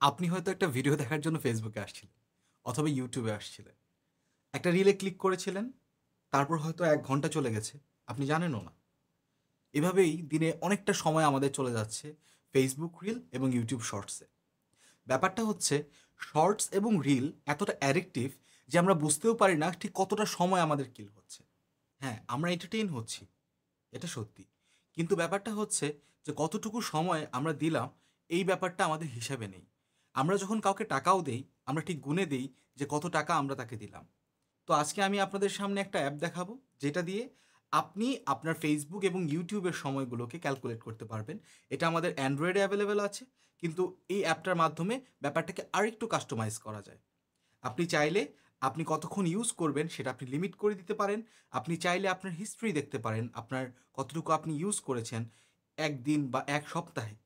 আপনি হয়তো একটা ভিডিও দেখার জন্য ফেসবুকে আসছিলেন অথবা ইউটিউবে আসছিলেন। একটা রিলে ক্লিক করেছিলেন, তারপর হয়তো ১ ঘন্টা চলে গেছে। আপনি জানেনও না। এভাবেই দিনে অনেকটা সময় আমাদের চলে যাচ্ছে ফেসবুক রিল এবং ইউটিউব শর্টসে। ব্যাপারটা হচ্ছে শর্টস এবং রিল এতটা অ্যাডিকটিভ যে আমরা বুঝতেও পারি না ঠিক কতটা সময় আমাদের কিল হচ্ছে। হ্যাঁ, আমরা এন্টারটেইন হচ্ছি, এটা সত্যি। কিন্তু ব্যাপারটা হচ্ছে যে কতটুকু সময় আমরা দিলাম এই ব্যাপারটা আমাদের হিসাবে নেই। আমরা যখন কাউকে টাকাও দেই, আমরা ঠিক গুনে দেই যে কত টাকা আমরা তাকে দিলাম। তো আজকে আমি আপনাদের সামনে একটা অ্যাপ দেখাবো যেটা দিয়ে আপনি আপনার ফেসবুক এবং ইউটিউবের সময়গুলোকে ক্যালকুলেট করতে পারবেন। এটা আমাদের অ্যান্ড্রয়েডে অ্যাভেলেবেল আছে, কিন্তু এই অ্যাপটার মাধ্যমে ব্যাপারটাকে আরেকটু কাস্টমাইজ করা যায়। আপনি চাইলে আপনি কতক্ষণ ইউজ করবেন সেটা আপনি লিমিট করে দিতে পারেন। আপনি চাইলে আপনার হিস্ট্রি দেখতে পারেন, আপনার কতটুকু আপনি ইউজ করেছেন ১ দিন বা ১ সপ্তাহে।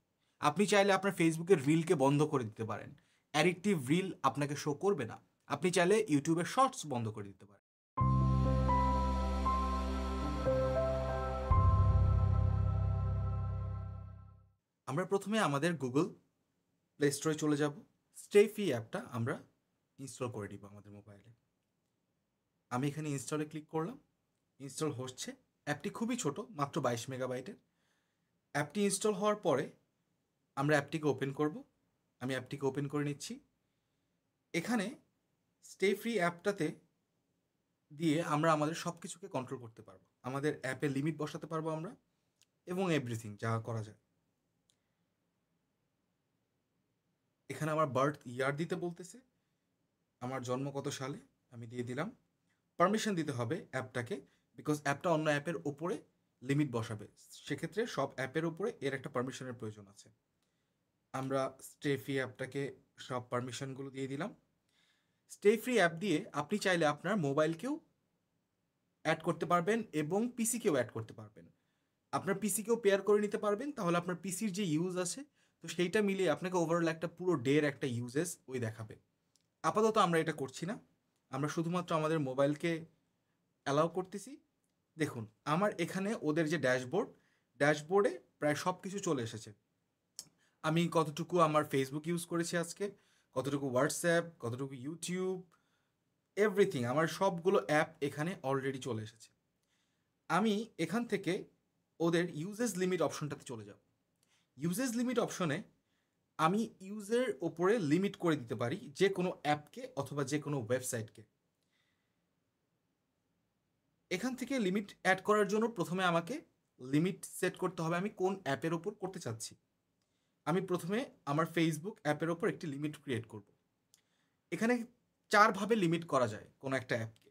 আপনি চাইলে আপনার ফেসবুকের রিলকে বন্ধ করে দিতে পারেন। অ্যাডিকটিভ রিল আপনাকে শো করবে না। আপনি চাইলে ইউটিউবের শর্টস বন্ধ করে দিতে পারেন। আমরা প্রথমে আমাদের গুগল প্লে স্টোরে চলে যাব। স্টেফি অ্যাপটা আমরা ইনস্টল করে নিব আমাদের মোবাইলে। আমি এখানে ইনস্টলে ক্লিক করলাম। ইনস্টল হচ্ছে। অ্যাপটি খুবই ছোট, মাত্র ২২ মেগাবাইটের। অ্যাপটি ইনস্টল হওয়ার পরে আমরা অ্যাপটিকে ওপেন করব। আমি অ্যাপটিকে ওপেন করে নিচ্ছি। এখানে স্টে ফ্রি অ্যাপটাতে দিয়ে আমরা আমাদের সব কিছুকে কন্ট্রোল করতে পারবো। আমাদের অ্যাপে লিমিট বসাতে পারবো আমরা, এবং এভরিথিং যা করা যায়। এখানে আমার বার্থ ইয়ার দিতে বলতেছে, আমার জন্ম কত সালে আমি দিয়ে দিলাম। পারমিশন দিতে হবে অ্যাপটাকে, বিকজ অ্যাপটা অন্য অ্যাপের ওপরে লিমিট বসাবে। সেক্ষেত্রে সব অ্যাপের উপরে এর একটা পারমিশনের প্রয়োজন আছে। আমরা স্টে ফ্রি অ্যাপটাকে সব পারমিশনগুলো দিয়ে দিলাম। স্টে ফ্রি অ্যাপ দিয়ে আপনি চাইলে আপনার মোবাইলকেও অ্যাড করতে পারবেন এবং পিসিকেও অ্যাড করতে পারবেন। আপনার পিসিকেও পেয়ার করে নিতে পারবেন, তাহলে আপনার পিসির যে ইউজ আছে তো সেইটা মিলিয়ে আপনাকে ওভারঅল একটা পুরো ডের একটা ইউজেস ওই দেখাবে। আপাতত আমরা এটা করছি না, আমরা শুধুমাত্র আমাদের মোবাইলকে অ্যালাউ করতেছি। দেখুন, আমার এখানে ওদের যে ড্যাশবোর্ডে প্রায় সব কিছু চলে এসেছে। আমি কতটুকু আমার ফেসবুক ইউজ করেছি আজকে, কতটুকু হোয়াটসঅ্যাপ, কতটুকু ইউটিউব, এভরিথিং আমার সবগুলো অ্যাপ এখানে অলরেডি চলে এসেছে। আমি এখান থেকে ওদের ইউজেস লিমিট অপশনটাতে চলে যাব। ইউজেস লিমিট অপশনে আমি ইউজের ওপরে লিমিট করে দিতে পারি যে কোনো অ্যাপকে অথবা যে কোনো ওয়েবসাইটকে। এখান থেকে লিমিট অ্যাড করার জন্য প্রথমে আমাকে লিমিট সেট করতে হবে আমি কোন অ্যাপের ওপর করতে চাচ্ছি। আমি প্রথমে আমার ফেসবুক অ্যাপের ওপর একটি লিমিট ক্রিয়েট করব। এখানে ৪ ভাবে লিমিট করা যায় কোনো একটা অ্যাপকে।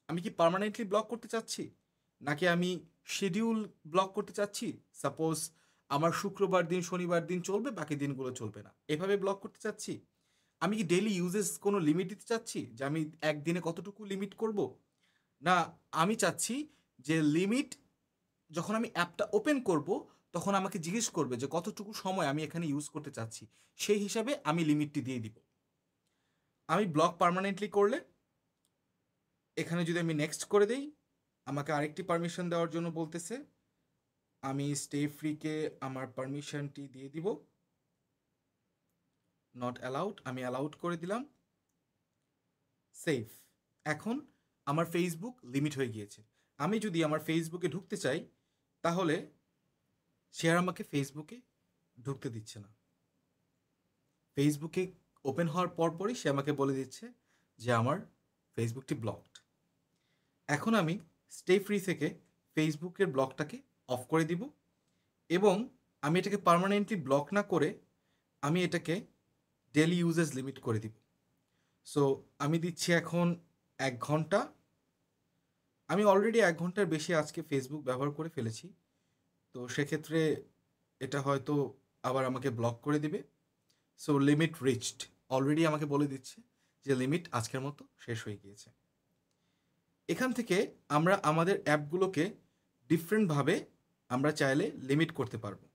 আমি কি পার্মানেন্টলি ব্লক করতে চাচ্ছি, নাকি আমি শিডিউল ব্লক করতে চাচ্ছি, সাপোজ আমার শুক্রবার দিন শনিবার দিন চলবে, বাকি দিনগুলো চলবে না, এভাবে ব্লক করতে চাচ্ছি। আমি কি ডেইলি ইউজেস কোনো লিমিট দিতে চাচ্ছি যে আমি একদিনে কতটুকু লিমিট করব, না আমি চাচ্ছি যে লিমিট যখন আমি অ্যাপটা ওপেন করব তখন আমাকে জিজ্ঞেস করবে যে কতটুকু সময় আমি এখানে ইউজ করতে চাচ্ছি, সেই হিসাবে আমি লিমিটটি দিয়ে দিব। আমি ব্লক পার্মানেন্টলি করলে এখানে যদি আমি নেক্সট করে দেই, আমাকে আরেকটি পারমিশন দেওয়ার জন্য বলতেছে। আমি স্টে ফ্রিকে আমার পারমিশনটি দিয়ে দিব, নট অ্যালাউড, আমি অ্যালাউড করে দিলাম। সেফ। এখন আমার ফেসবুক লিমিট হয়ে গিয়েছে। আমি যদি আমার ফেসবুকে ঢুকতে চাই, তাহলে সে আর আমাকে ফেসবুকে ঢুকতে দিচ্ছে না। ফেসবুকে ওপেন হওয়ার পরপরই সে আমাকে বলে দিচ্ছে যে আমার ফেসবুকটি ব্লকড। এখন আমি স্টে ফ্রি থেকে ফেসবুকের ব্লকটাকে অফ করে দিব, এবং আমি এটাকে পার্মানেন্টলি ব্লক না করে আমি এটাকে ডেলি ইউজেস লিমিট করে দিব। সো আমি দিচ্ছি এখন ১ ঘন্টা। আমি অলরেডি ১ ঘন্টার বেশি আজকে ফেসবুক ব্যবহার করে ফেলেছি, তো সেক্ষেত্রে এটা হয়তো আবার আমাকে ব্লক করে দিবে। সো লিমিট রিচড, অলরেডি আমাকে বলে দিচ্ছে যে লিমিট আজকের মতো শেষ হয়ে গিয়েছে। এখান থেকে আমরা আমাদের অ্যাপগুলোকে ডিফারেন্টভাবে আমরা চাইলে লিমিট করতে পারবো।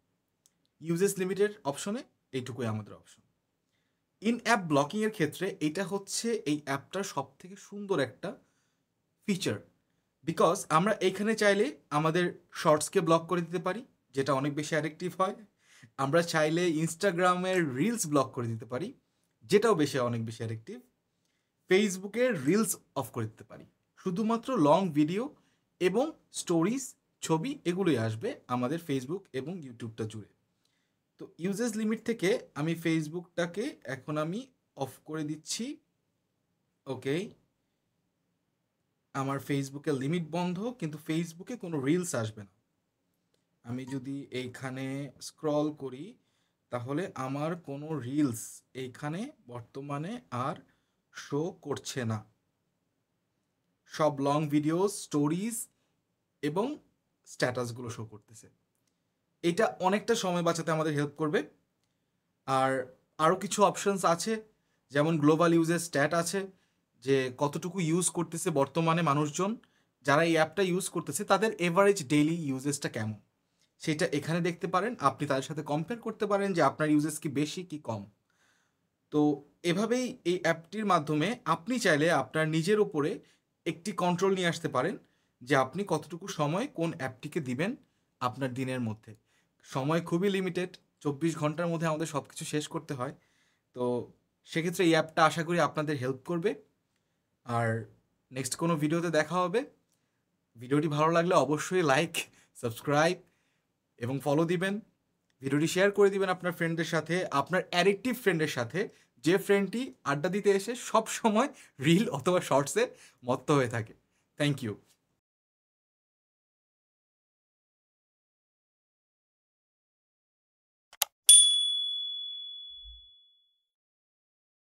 ইউজেস লিমিটের অপশনে এইটুকুই আমাদের অপশন। ইন অ্যাপ ব্লকিংয়ের ক্ষেত্রে এটা হচ্ছে এই অ্যাপটার সব থেকে সুন্দর একটা ফিচার, বিকজ আমরা এইখানে চাইলে আমাদের শর্টসকে ব্লক করে দিতে পারি, যেটা অনেক বেশি অ্যাডিকটিভ হয়। আমরা চাইলে ইনস্টাগ্রামের রিলস ব্লক করে দিতে পারি, যেটাও অনেক বেশি অ্যাডিকটিভ, ফেসবুকের রিলস অফ করে দিতে পারি। শুধুমাত্র লং ভিডিও এবং স্টোরিজ, ছবি এগুলোই আসবে আমাদের ফেসবুক এবং ইউটিউবটা জুড়ে। তো ইউজেস লিমিট থেকে আমি ফেসবুকটাকে এখন আমি অফ করে দিচ্ছি। ওকে, আমার ফেসবুকের লিমিট বন্ধ, কিন্তু ফেসবুকে কোনো রিলস আসবে না। আমি যদি এইখানে স্ক্রল করি তাহলে আমার কোনো রিলস এইখানে বর্তমানে আর শো করছে না। সব লং ভিডিওস, স্টোরিজ এবং স্ট্যাটাসগুলো শো করতেছে। এটা অনেকটা সময় বাঁচাতে আমাদের হেল্প করবে। আর আরও কিছু অপশনস আছে, যেমন গ্লোবাল ইউজের স্ট্যাট আছে, যে কতটুকু ইউজ করতেছে বর্তমানে মানুষজন, যারা এই অ্যাপটা ইউজ করতেছে তাদের এভারেজ ডেইলি ইউজেসটা কেমন, সেটা এখানে দেখতে পারেন। আপনি তাদের সাথে কম্পেয়ার করতে পারেন যে আপনার ইউজেস কি বেশি কি কম। তো এভাবেই এই অ্যাপটির মাধ্যমে আপনি চাইলে আপনার নিজের ওপরে একটি কন্ট্রোল নিয়ে আসতে পারেন যে আপনি কতটুকু সময় কোন অ্যাপটিকে দিবেন আপনার দিনের মধ্যে। সময় খুবই লিমিটেড, 24 ঘন্টার মধ্যে আমাদের সব কিছু শেষ করতে হয়। তো সেক্ষেত্রে এই অ্যাপটা আশা করি আপনাদের হেল্প করবে। আর নেক্সট কোনো ভিডিওতে দেখা হবে। ভিডিওটি ভালো লাগলে অবশ্যই লাইক, সাবস্ক্রাইব এবং ফলো দিবেন। ভিডিওটি শেয়ার করে দিবেন আপনার ফ্রেন্ডদের সাথে, আপনার অ্যাডিকটিভ ফ্রেন্ডের সাথে, যে ফ্রেন্ডটি আড্ডা দিতে এসে সব সময় রিল অথবা শর্টসে মত্ত হয়ে থাকে। Thank you.